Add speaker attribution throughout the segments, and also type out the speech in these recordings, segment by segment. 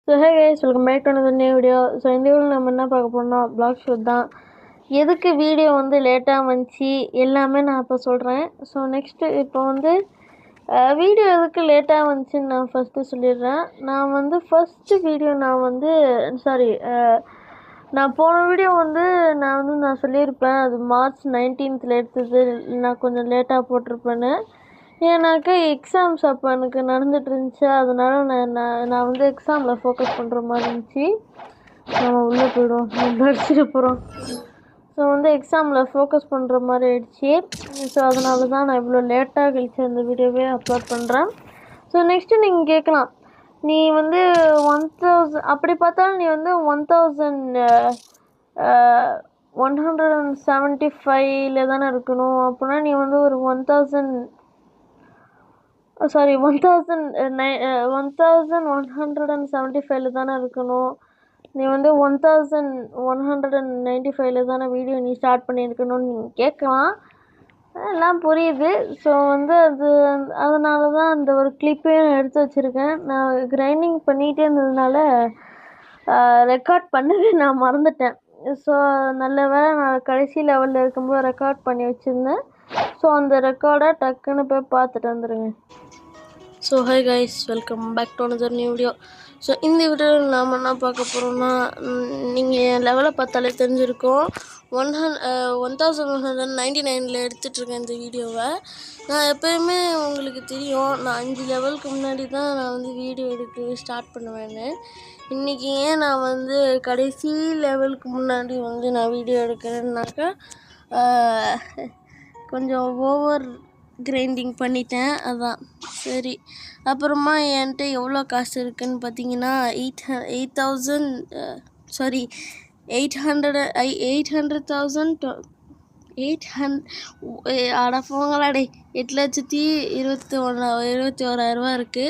Speaker 1: So hey guys, welcome back to another new video. So இந்த வீடியோவில் நம்ம என்ன பார்க்க போறோம்னா பிளாக் ஷூட் தான். எதுக்கு வீடியோ வந்து லேட்டாக வந்துச்சு எல்லாமே நான் இப்போ சொல்கிறேன். ஸோ நெக்ஸ்ட்டு இப்போ வந்து வீடியோ எதுக்கு லேட்டாக வந்துச்சுன்னு நான் ஃபஸ்ட்டு சொல்லிடுறேன். நான் வந்து ஃபஸ்ட்டு வீடியோ நான் போன வீடியோ வந்து நான் சொல்லியிருப்பேன் அது March 19th எடுத்தது. நான் கொஞ்சம் லேட்டாக போட்டிருப்பேன்னு. ஏன்னாக்கா எக்ஸாம்ஸ் அப்போ எனக்கு நடந்துட்டு இருந்துச்சு. அதனால நான் வந்து எக்ஸாமில் ஃபோக்கஸ் பண்ணுற மாதிரி இருந்துச்சு. நம்ம உள்ளே போய்டுவோம், நம்ம அடிச்சுட்டு போகிறோம். ஸோ வந்து எக்ஸாமில் ஃபோக்கஸ் பண்ணுற மாதிரி ஆயிடுச்சு. ஸோ அதனால தான் நான் இவ்வளோ லேட்டாக கழிச்சு அந்த வீடியோவே அப்லோட் பண்ணுறேன். ஸோ நெக்ஸ்ட்டு நீங்கள் கேட்கலாம், நீ வந்து 1000 அப்படி பார்த்தாலும் நீ வந்து 1175 தானே இருக்கணும். அப்படின்னா நீ வந்து ஒரு 1175 தானே இருக்கணும். நீ வந்து 1195 தானே வீடியோ நீ ஸ்டார்ட் பண்ணியிருக்கணும்னு நீங்கள் கேட்கலாம். எல்லாம் புரியுது. ஸோ வந்து அதனால தான் அந்த ஒரு கிளிப்பையும் எடுத்து வச்சுருக்கேன். நான் கிரைண்டிங் பண்ணிகிட்டே இருந்ததுனால ரெக்கார்ட் பண்ணவே நான் மறந்துட்டேன். ஸோ நல்ல வேளை நான் கடைசி லெவலில் இருக்கும்போது ரெக்கார்ட் பண்ணி வச்சுருந்தேன். ஸோ அந்த ரெக்கார்டை டக்குன்னு போய் பார்த்துட்டு வந்துடுங்க. So hi guys, welcome back to another new video. So இந்த வீடியோவில் நாம் என்ன பார்க்க போகிறோம்னா, நீங்கள் என் லெவலை பார்த்தாலே தெரிஞ்சிருக்கும். 1199 எடுத்துகிட்ருக்கேன் இந்த வீடியோவை. நான் எப்போயுமே உங்களுக்கு தெரியும், நான் 5 லெவலுக்கு முன்னாடி தான் நான் வந்து வீடியோ எடுக்க ஸ்டார்ட் பண்ணுவேன்னு. இன்றைக்கி ஏன் நான் வந்து கடைசி லெவலுக்கு முன்னாடி வந்து நான் வீடியோ எடுக்கிறேன்னாக்கா, கொஞ்சம் ஓவர் கிரைண்டிங் பண்ணிட்டேன். அதான் சரி. அப்புறமா என்கிட்ட எவ்வளோ காசு இருக்குதுன்னு பார்த்தீங்கன்னா 800,000 ஆட போங்களாடே 8,21,000 இருக்குது.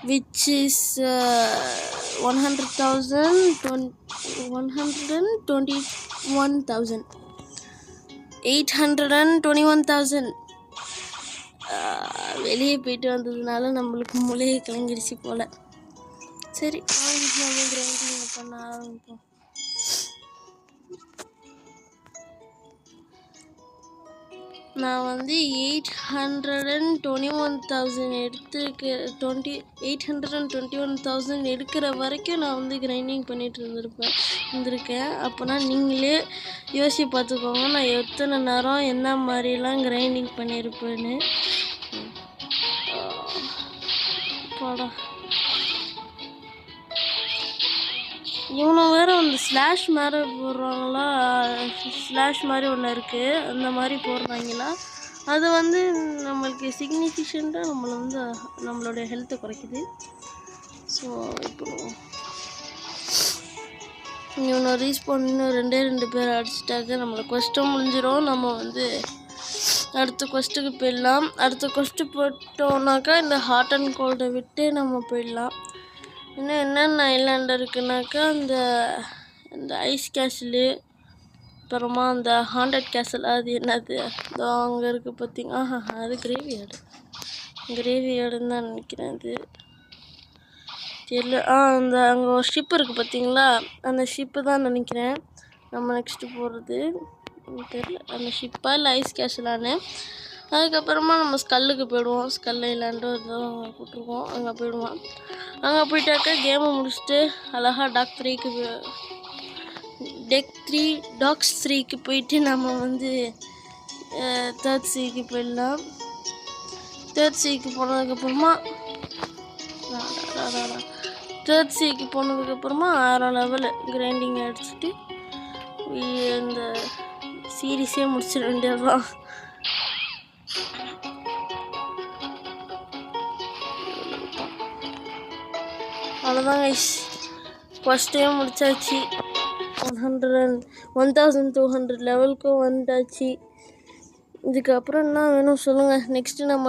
Speaker 1: விச் இஸ் 821,000 வெளியே போயிட்டு வந்ததுனால நம்மளுக்கு மூளையை கிளங்கிடுச்சு போல். சரி, நம்ம கிரைண்டிங் பண்ண ஆரம்பிப்போம். நான் வந்து 821,000 எடுக்கிற வரைக்கும் நான் வந்து கிரைண்டிங் பண்ணிட்டு இருந்திருக்கேன். அப்போனா நீங்களே யோசிச்சு பார்த்துக்கோங்க, நான் எத்தனை நேரம் என்ன மாதிரிலாம் கிரைண்டிங் பண்ணியிருப்பேன்னு. இவனை வேறு வந்து ஸ்லாஷ் மாதிரி போடுறாங்களா, ஸ்லாஷ் மாதிரி ஒன்று இருக்குது, அந்த மாதிரி போடுறாங்களா. அது வந்து நம்மளுக்கு சிக்னிஃபிகண்ட்டாக நம்மளோட ஹெல்த்தை குறைக்குது. ஸோ இப்போ இவனை ரீஸ்பான் இன்னும் 2 பேர் அடிச்சிட்டாக்க நம்மளுக்கு கொஸ்ட்டும் முடிஞ்சிடும். நம்ம வந்து அடுத்த கொஸ்ட்டுக்கு போயிடலாம். அடுத்த கொஸ்ட்டு போட்டோம்னாக்கா இந்த ஹாட் அண்ட் கோல்டை விட்டு நம்ம போயிடலாம். இன்னும் என்னென்ன ஐலாண்ட் இருக்குனாக்கா, இந்த ஐஸ் கேசலு, அப்புறமா அந்த ஹாண்டட் கேசல், அது என்னது அங்கே இருக்குது பார்த்தீங்க. அது கிரேவியார்டுன்னு தான் நினைக்கிறேன். அது தெரியல. அங்கே ஒரு ஷிப் இருக்குது பார்த்தீங்களா, அந்த ஷிப்பு தான் நினைக்கிறேன் நம்ம நெக்ஸ்ட்டு போகிறது. தெரியல அந்த ஷிப்பா இல்லை ஐஸ் கேசலான்னு. அதுக்கப்புறமா நம்ம ஸ்கல்லுக்கு போயிடுவோம். ஸ்கல் ஐலாண்டோ ஏதோ போட்டிருக்கோம், அங்கே போயிடுவோம். அங்கே போயிட்டாக்கா கேமை முடிச்சுட்டு அழகாக டாக்ஸ் 3க்கு போயிட்டு நம்ம வந்து தேர்ட் சீக்கு போயிடலாம். தேர்ட் சீக்கு போனதுக்கப்புறமா 6 லெவலு கிரைண்டிங் அடிச்சுட்டு இந்த சீரீஸே முடிச்சிட வேண்டியதுதான். அவ்வளோதான் கைஸ், ஃபஸ்ட்டே முடிச்சாச்சு. 1200 லெவலுக்கும் வந்தாச்சு. இதுக்கப்புறம் என்ன வேணும் சொல்லுங்கள். நெக்ஸ்ட்டு நம்ம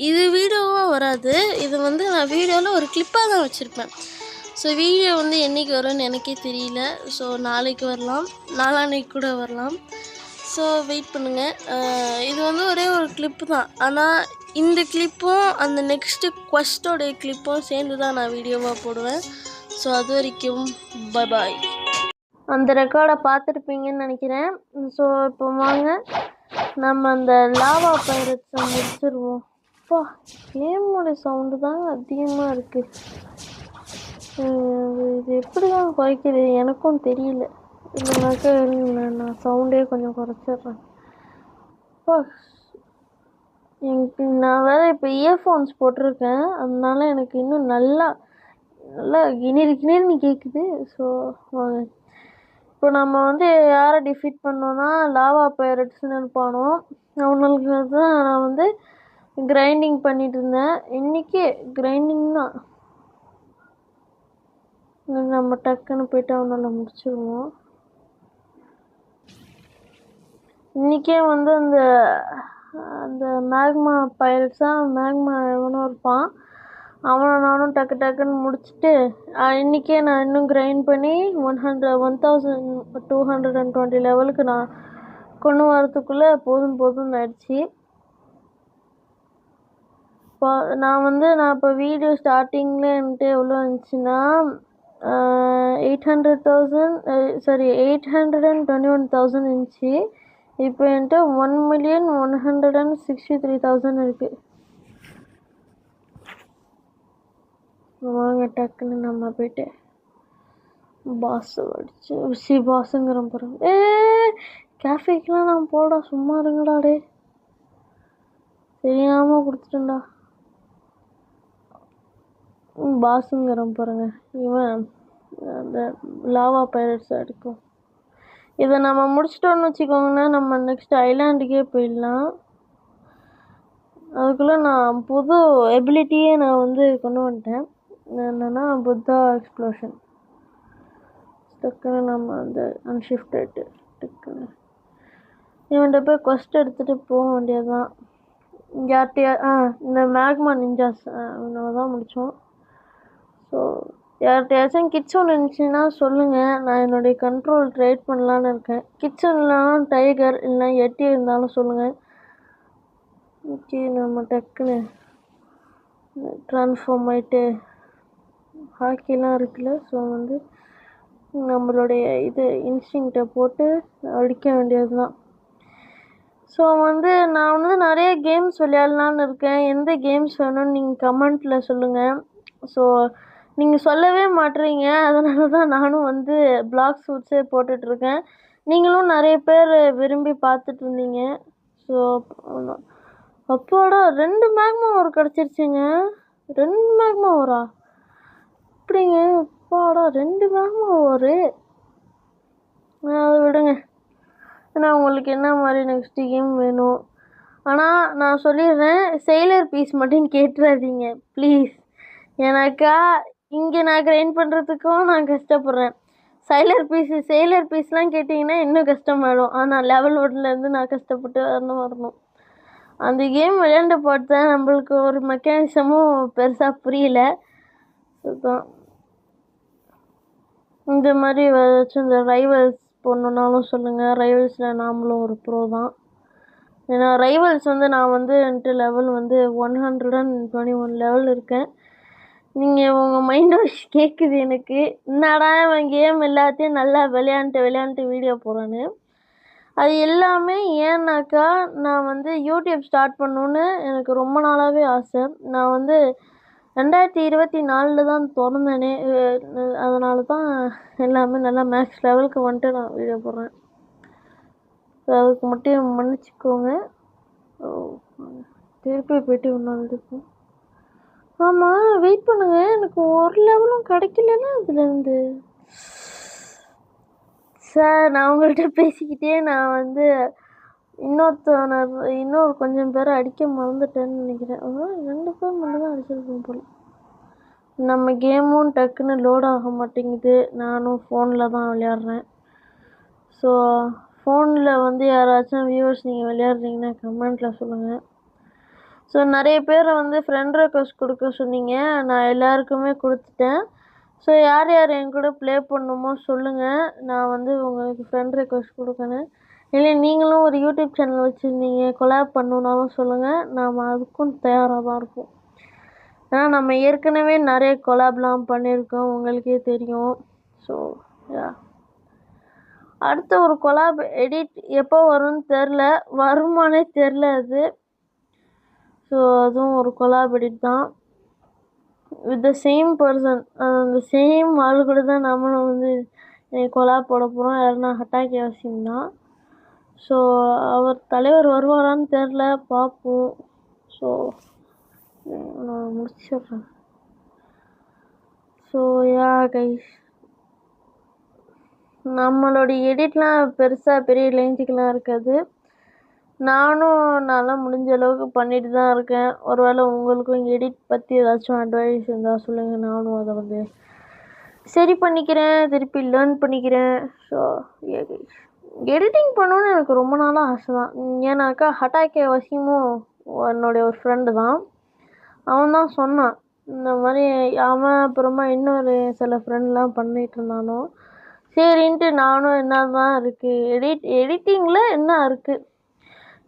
Speaker 1: இது வீடியோவாக வராது, இது வந்து நான் வீடியோவில் ஒரு கிளிப்பாக தான் வச்சுருப்பேன். ஸோ வீடியோ வந்து என்றைக்கு வரும்னு எனக்கே தெரியல. ஸோ நாளைக்கு வரலாம், நாளான்னைக்கு கூட வரலாம். ஸோ வெயிட் பண்ணுங்கள். இது வந்து ஒரே ஒரு கிளிப்பு தான், ஆனால் இந்த கிளிப்பும் அந்த நெக்ஸ்ட்டு குவெஸ்ட்டோடைய கிளிப்பும் சேர்ந்து தான் நான் வீடியோவாக போடுவேன். ஸோ அது வரைக்கும் பாய். அந்த ரெக்கார்டை பார்த்துருப்பீங்கன்னு நினைக்கிறேன். ஸோ இப்போ வாங்க நம்ம அந்த லாவா பைரட்ஸை முடிச்சிருவோம். அப்பா கேமோட சவுண்டு தாங்க அதிகமாக இருக்குது. இது எப்படி தான் குறைக்கிறது எனக்கும் தெரியல. இல்லைனாக்கா நான் சவுண்டே கொஞ்சம் குறைச்சிட்றேன். எனக்கு நான் வேறு இப்போ இயர்ஃபோன்ஸ் போட்டிருக்கேன், அதனால எனக்கு இன்னும் நல்லா கிணிர்னு கேட்குது. ஸோ வாங்க இப்போ நம்ம வந்து யாரை டிஃபீட் பண்ணோன்னா லாவா பைரட்ஸ்னு இருப்பானோ அவங்களுக்கு தான் நான் வந்து கிரைண்டிங் பண்ணிட்டு இருந்தேன். இன்றைக்கி கிரைண்டிங் தான். நம்ம டக்குன்னு போய்ட்டு அவனால் முடிச்சிடுவோம். இன்றைக்கே வந்து அந்த மேக்மா பைரட்ஸாக மேக்மா எவனும் இருப்பான், அவனை நானும் டக்குன்னு முடிச்சுட்டு இன்றைக்கே நான் இன்னும் கிரைண்ட் பண்ணி 1220 லெவலுக்கு நான் கொண்டு வரத்துக்குள்ளே போதும் ஆயிடுச்சு. நான் இப்போ வீடியோ ஸ்டார்டிங்கில் என்கிட்ட எவ்வளோ இருந்துச்சுன்னா 821,000 இருந்துச்சு. இப்போ என்கிட்ட 1,163,000 இருக்குது. வாங்க டக்குன்னு நம்ம போய்ட்டு பாஸுங்கிறோம் பாருங்க. கேஃபேக்கெலாம் நான் போடா, சும்மா இருங்கடாடே, தெரியாமல் கொடுத்துட்டேன்டா. பாஸுங்கிறோம் பாருங்க, இவன் அந்த லாவா பைரட்ஸ் எடுக்கும். இதை நம்ம முடிச்சிட்டோன்னு வச்சுக்கோங்கன்னா நம்ம நெக்ஸ்ட் ஐலாண்டுக்கே போயிடலாம். அதுக்குள்ளே நான் புது எபிலிட்டியே நான் வந்து கொண்டு வந்துட்டேன். என்னென்னா புத்தா எக்ஸ்ப்ளோஷன். டக்குன்னு நம்ம அந்த அன்ஷிஃப்டட் டக்குன்னு இவன்கிட்ட போய் கொஸ்ட் எடுத்துகிட்டு போக வேண்டியது தான். யார்கிட்டயா இந்த மேக்மா நிஞ்சாஸ் இவனை தான் முடித்தோம். ஸோ யார்கிட்டயாச்சும் கிட்ஸன் இருந்துச்சுன்னா சொல்லுங்கள், நான் என்னுடைய கண்ட்ரோல் ட்ரேட் பண்ணலான்னு இருக்கேன். கிட்ஸன் இல்லைனாலும் டைகர் இல்லைனா எட்டி இருந்தாலும் சொல்லுங்கள். ஓகே, நம்ம டக்குன்னு ட்ரான்ஸ்ஃபார்ம் ஆகிட்டு ஹாக்கிலாம் இருக்குல்ல, ஸோ வந்து நம்மளுடைய இன்ஸ்டிங்க்டை போட்டு அடிக்க வேண்டியது தான். ஸோ நான் வந்து நிறைய கேம்ஸ் விளையாடலான்னு இருக்கேன். எந்த கேம்ஸ் வேணும்னு நீங்கள் கமெண்ட்டில் சொல்லுங்கள். ஸோ நீங்கள் சொல்லவே மாட்டுறீங்க, அதனால தான் நானும் வந்து பிளாக் சூட்ஸே போட்டுட்ருக்கேன். நீங்களும் நிறைய பேர் விரும்பி பார்த்துட்ருந்தீங்க. ஸோ அப்போடா 2 மேக்மா ஒரு கிடச்சிருச்சுங்க. 2 மேக்மா ஓரா அப்படிங்க? அப்பாடா 2 மேக்மா ஒரு. அதை விடுங்க. ஏன்னா உங்களுக்கு என்ன மாதிரி நெக்ஸ்ட் கேம் வேணும். ஆனால் நான் சொல்லிடுறேன், செயலர் பீஸ் மட்டும் கேட்டுறாதீங்க ப்ளீஸ். ஏன்னாக்கா இங்கே நான் கிரைண்ட் பண்ணுறதுக்கும் நான் கஷ்டப்படுறேன். செயலர் பீஸ்லாம் கேட்டிங்கன்னா இன்னும் கஷ்டமாயிடும். ஆனால் லெவல் 1லேருந்து நான் கஷ்டப்பட்டு வரணும். அந்த கேம் விளையாண்டு பார்த்தேன், நம்மளுக்கு ஒரு மெக்கானிசமும் பெருசாக புரியல. அதுதான் இந்த மாதிரி ஏதாச்சும் இந்த ரைவல்ஸ் போடணுன்னாலும் சொல்லுங்கள். ரைவல்ஸில் நாமளும் ஒரு ப்ரோ தான். ஏன்னா ரைவல்ஸ் நான் வந்துட்டு லெவல் 121 லெவல் இருக்கேன். நீங்கள் உங்கள் மைண்ட் வாஷ் கேட்குது எனக்கு, என்னடா இவன் கேம் எல்லாத்தையும் நல்லா விளையாண்டு வீடியோ போடுறேன்னு. அது எல்லாமே ஏன்னாக்கா நான் யூடியூப் ஸ்டார்ட் பண்ணணுன்னு எனக்கு ரொம்ப நாளாகவே ஆசை. நான் 2024 தான் திறந்தேனே. அதனால தான் எல்லாமே நல்லா மேக்ஸ் லெவலுக்கு வந்துட்டு நான் வீடியோ போடுறேன். ஸோ அதுக்கு மட்டும் மன்னிச்சிக்கோங்க. திருப்பி போய்ட்டு இன்னொரு இருக்கும். ஆமாம், வெயிட் பண்ணுங்கள், எனக்கு ஒரு லெவலும் கிடைக்கலன்னா அதுலேருந்து. சார், நான் உங்கள்கிட்ட பேசிக்கிட்டே நான் இன்னொரு கொஞ்சம் பேரை அடிக்க மறந்துட்டேன்னு நினைக்கிறேன். 2 பேர் மட்டும் தான் அடிச்சிருக்கோம் போல். நம்ம கேமும் டக்குன்னு லோட் ஆக மாட்டேங்குது. நானும் ஃபோனில் தான் விளையாடுறேன். ஸோ ஃபோனில் யாராச்சும் வியூவர்ஸ் நீங்கள் விளையாடுறீங்கன்னா கமெண்ட்டில் சொல்லுங்கள். ஸோ நிறைய பேர் ஃப்ரெண்ட் ரெக்வஸ்ட் கொடுக்க சொன்னீங்க, நான் எல்லாருக்குமே கொடுத்துட்டேன். ஸோ யார் என் கூட ப்ளே பண்ணணுமோ சொல்லுங்கள், நான் உங்களுக்கு ஃப்ரெண்ட் ரெக்வஸ்ட் கொடுக்கணும். இல்லை நீங்களும் ஒரு யூடியூப் சேனல் வச்சுருந்தீங்க, கொலாப் பண்ணணுன்னாலும் சொல்லுங்கள், நாம் அதுக்கும் தயாராக தான் இருப்போம். ஏன்னா நம்ம ஏற்கனவே நிறைய கொலாப்லாம் பண்ணியிருக்கோம், உங்களுக்கே தெரியும். ஸோ அடுத்த ஒரு கொலாப் எடிட் எப்போ வரும்னு தெரில, வருமானே தெரில அது. ஸோ அதுவும் ஒரு கொலாப் எடிட் தான், வித் த சேம் பர்சன். அந்த சேம் ஆள் கூட தான் நம்மளும் வந்து கொலாப் போட போகிறோம். யாருன்னா ஹட்டாக்கே வசிம் தான். ஸோ அவர் தலைவர் வருவாரான்னு தெரில, பார்ப்போம். ஸோ நான் முடிச்சிடுறேன். ஸோ கைஸ், நம்மளுடைய எடிட்லாம் பெருசாக பெரிய ரேஞ்சுக்கெலாம் இருக்காது. நானும் நல்லா முடிஞ்ச அளவுக்கு பண்ணிட்டு தான் இருக்கேன். ஒருவேளை உங்களுக்கும் எடிட் பற்றி ஏதாச்சும் அட்வைஸ் இருந்தால் சொல்லுங்கள், நானும் அதை வந்து சரி பண்ணிக்கிறேன், திருப்பி லேர்ன் பண்ணிக்கிறேன். ஸோ எடிட்டிங் பண்ணணுன்னு எனக்கு ரொம்ப நாளாக ஆசை தான். ஏன்னாக்கா ஹட்டாக்கே வசீமும் என்னுடைய ஒரு ஃப்ரெண்டு தான். அவன் தான் சொன்னான் இந்த மாதிரி. அவன் அப்புறமா இன்னொரு சில ஃப்ரெண்ட்லாம் பண்ணிகிட்டு இருந்தானோ, சரின்ட்டு நானும் என்ன தான் இருக்குது எடிட்டிங்கில் என்ன இருக்குது.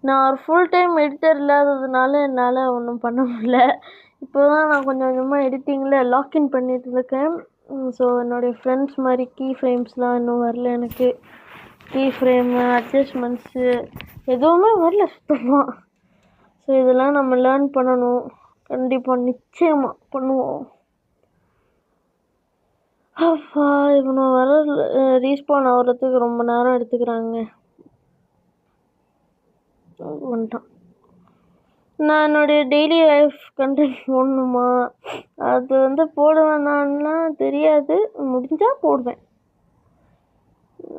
Speaker 1: நான் ஒரு ஃபுல் டைம் எடிட்டர் இல்லாததுனால என்னால் ஒன்றும் பண்ண முடியல. இப்போ தான் நான் கொஞ்சம் கொஞ்சமாக எடிட்டிங்கில் லாக்இன் பண்ணிட்டு இருக்கேன். ஸோ என்னுடைய ஃப்ரெண்ட்ஸ் மாதிரி கீ ஃப்ரேம்ஸ்லாம் இன்னும் வரல எனக்கு. கீ ஃப்ரேமு, அட்ஜஸ்ட்மெண்ட்ஸு எதுவுமே வரல சுத்தமாக. ஸோ இதெல்லாம் நம்ம லேர்ன் பண்ணணும். கண்டிப்பாக நிச்சயமாக பண்ணுவோம். அப்பா இவனை வர ரீஸ்பான் ஆகிறதுக்கு ரொம்ப நேரம் எடுத்துக்கிறாங்க. வந்துட்டான். நான் என்னுடைய டெய்லி லைஃப் கண்டென்ட் போடணுமா, அது வந்து போடுவேனான்லாம் தெரியாது, முடிஞ்சால் போடுவேன்.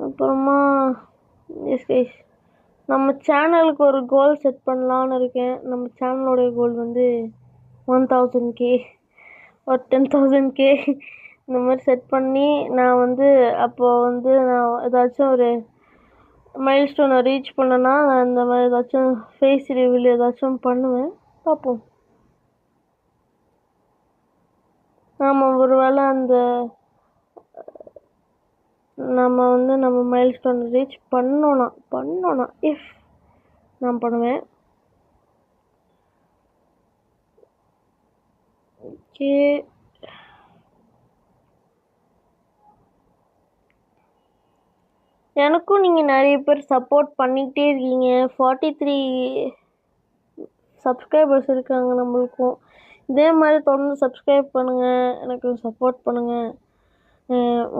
Speaker 1: அப்புறமா நம்ம சேனலுக்கு ஒரு கோல் செட் பண்ணலான்னு இருக்கேன். நம்ம சேனலோடைய கோல் வந்து 1000K ஒரு 10,000K இந்த மாதிரி செட் பண்ணி நான் வந்து அப்போது வந்து நான் ஏதாச்சும் ஒரு மைல் ஸ்டோனை ரீச் பண்ணேன்னா நான் இந்த மாதிரி ஏதாச்சும் ஃபேஸ் ரிவீல் ஏதாச்சும் பண்ணுவேன், பார்ப்போம். நாம் ஒரு வேளை அந்த நம்ம வந்து நம்ம மைல் ஸ்டோனை ரீச் பண்ணோன்னா இஃப் நான் பண்ணுவேன். ஓகே, எனக்கும் நீங்கள் நிறைய பேர் சப்போர்ட் பண்ணிக்கிட்டே இருக்கீங்க. 43 சப்ஸ்கிரைபர்ஸ் இருக்காங்க நம்மளுக்கும். இதே மாதிரி தொடர்ந்து சப்ஸ்கிரைப் பண்ணுங்கள், எனக்கு சப்போர்ட் பண்ணுங்கள்.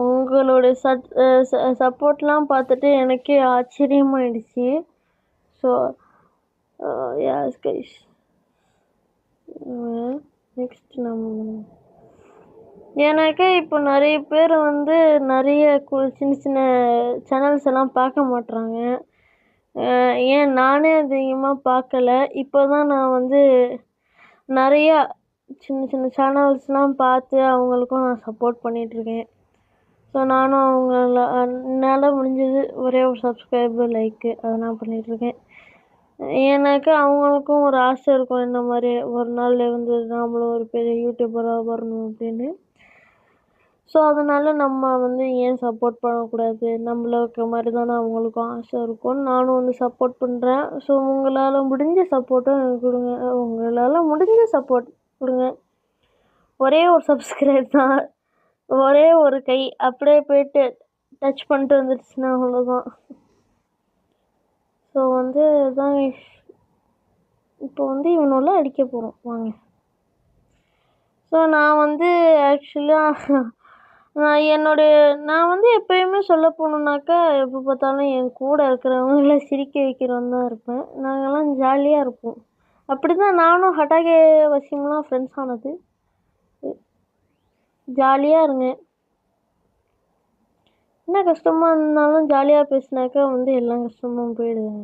Speaker 1: உங்களுடைய சப்போர்ட்லாம் பார்த்துட்டு எனக்கே ஆச்சரியமாயிடுச்சு. ஸோ யாஸ் கைஸ், நெக்ஸ்ட் நம்ம எனக்கு இப்போ நிறைய பேர் வந்து நிறைய சின்ன சின்ன சேனல்ஸ் எல்லாம் பார்க்க மாட்றாங்க. ஏன் நானே அதிகமாக பார்க்கல. இப்போ தான் நான் வந்து நிறையா சின்ன சின்ன சேனல்ஸ்லாம் பார்த்து அவங்களுக்கும் நான் சப்போர்ட் பண்ணிகிட்ருக்கேன். ஸோ நானும் என்னால் முடிஞ்சது ஒரே ஒரு சப்ஸ்கிரைபர் லைக்கு அதெல்லாம் பண்ணிகிட்ருக்கேன். ஏன்னாக்கா அவங்களுக்கும் ஒரு ஆசை இருக்கும், இந்த மாதிரி ஒரு நாள் வந்து நாமளும் ஒரு பெரிய யூடியூபராக வரணும் அப்படின்னு. ஸோ அதனால் நம்ம வந்து ஏன் சப்போர்ட் பண்ணக்கூடாது, நம்மளுக்கு மாதிரி தானே அவங்களுக்கும் ஆசை இருக்கும். நானும் வந்து சப்போர்ட் பண்ணுறேன். ஸோ உங்களால் முடிஞ்ச சப்போர்ட்டும் எனக்கு கொடுங்க. உங்களால் முடிஞ்ச சப்போர்ட் கொடுங்க. ஒரே ஒரு சப்ஸ்கிரைப் தான், ஒரே ஒரு கை அப்படியே போய்ட்டு டச் பண்ணிட்டு வந்துடுச்சுன்னா அவ்வளோதான். ஸோ வந்து தான் இப்போ வந்து இவனெல்லாம் அடிக்க போகிறோம் வாங்க. ஸோ நான் வந்து ஆக்சுவலாக நான் வந்து எப்போயுமே சொல்ல போகணுன்னாக்கா எப்போ பார்த்தாலும் என் கூட இருக்கிறவங்கள சிரிக்க வைக்கிறவன் தான் இருப்பேன். நாங்கள்லாம் ஜாலியாக இருப்போம். அப்படி தான் நானும் ஹட்டாக்கே வசீம்லாம் ஃப்ரெண்ட்ஸ் ஆனது. ஜாலியாக இருங்க, என்ன கஷ்டமாக இருந்தாலும் ஜாலியாக பேசினாக்கா வந்து எல்லா கஷ்டமும் போயிடுதுங்க.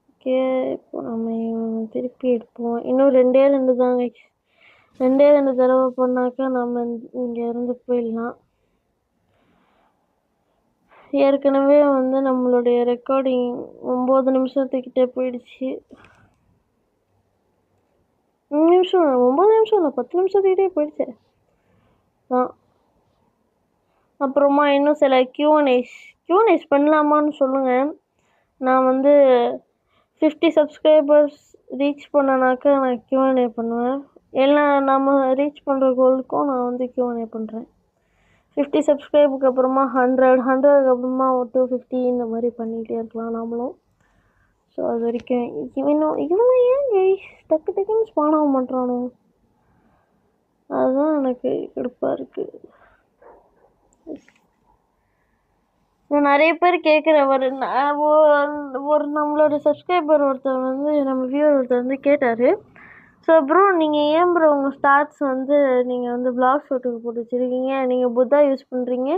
Speaker 1: ஓகே, இப்போ நம்ம திருப்பி எடுப்போம். இன்னும் 2 தாங்க, 2 தடவை பண்ணாக்கா நம்ம இங்கேருந்து போயிடலாம். ஏற்கனவே வந்து நம்மளுடைய ரெக்கார்டிங் 9 நிமிஷத்துக்கிட்டே போயிடுச்சு. 9 நிமிஷம் 9 நிமிஷம் இல்லை, 10 நிமிஷத்துக்கிட்டே போயிடுச்சு. அப்புறமா இன்னும் சில Q&As பண்ணலாமான்னு சொல்லுங்கள். நான் வந்து 50 சப்ஸ்கிரைபர்ஸ் ரீச் பண்ணனாக்கா நான் Q&A பண்ணுவேன். எல்லாம் நம்ம ரீச் பண்ணுற கோலுக்கும் நான் வந்து Q&A பண்ணுறேன். 50 சப்ஸ்கிரைபுக்கு அப்புறமா 100க்கு அப்புறமா 250 இந்த மாதிரி பண்ணிகிட்டே இருக்கலாம் நாமளும். ஸோ அது வரைக்கும் இவன் ஏன் கைஸ் டக்கு டக்குன்னு ஸ்பான் ஆக மாட்டானோ, அதுதான் எனக்கு கடுப்பாக இருக்குது. நிறைய பேர் கேட்குற ஒரு நம்மளோட சப்ஸ்கிரைபர் ஒருத்தர் வந்து நம்ம வியூவர் ஒருத்தர் வந்து கேட்டார். ஸோ ப்ரோ நீங்கள் ஏன் ப்ரோ உங்கள் ஸ்டார்ட்ஸ் வந்து நீங்கள் வந்து பிளாக் ஷோட்டுக்கு போட்டு வச்சுருக்கீங்க, நீங்கள் புத்தா யூஸ் பண்ணுறீங்க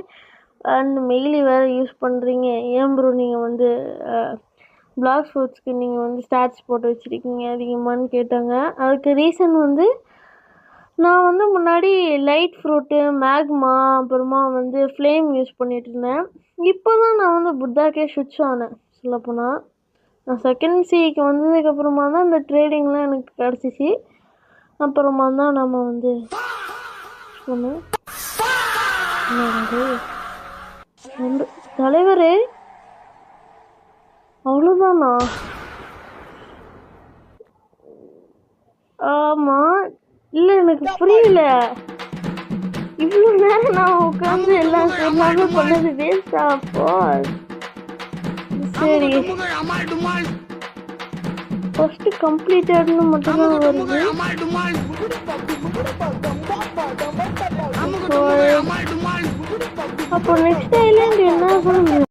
Speaker 1: அண்ட் மெயிலி வேறு யூஸ் பண்ணுறீங்க, ஏன் ப்ரோ நீங்கள் வந்து பிளாக் ஷோட்ஸ்க்கு நீங்கள் வந்து ஸ்டார்ட்ஸ் போட்டு வச்சுருக்கீங்க அதிகமானு கேட்டாங்க. அதுக்கு ரீசன் வந்து நான் வந்து முன்னாடி லைட் ஃப்ரூட்டு, மேக்மா, அப்புறமா வந்து ஃப்ளேம் யூஸ் பண்ணிகிட்டு இருந்தேன். இப்போ தான் நான் வந்து புத்தாக்கே ஸ்விட்ச் ஆனேன். சொல்லப்போனால் நான் செகண்ட் சிக்கு வந்ததுக்கப்புறமா தான் இந்த ட்ரேடிங்லாம் எனக்கு கிடச்சிச்சு. அப்புறமா தான் நம்ம வந்து சொன்னோம் தலைவரே அவ்வளோதானா? ஆமாம், இல்லை எனக்கு புரியல. இவ்வளோ நேரம் நான் உட்காந்து எல்லாம் சொல்லாம பண்ணது வேஸ்டா? அப்போ சரி, ஃபர்ஸ்ட் கம்ப்ளீட்டட்னு மட்டும்தான் வருது. அப்போ நெக்ஸ்ட் ஐலேண்ட் என்ன சொல்ல முடியும்?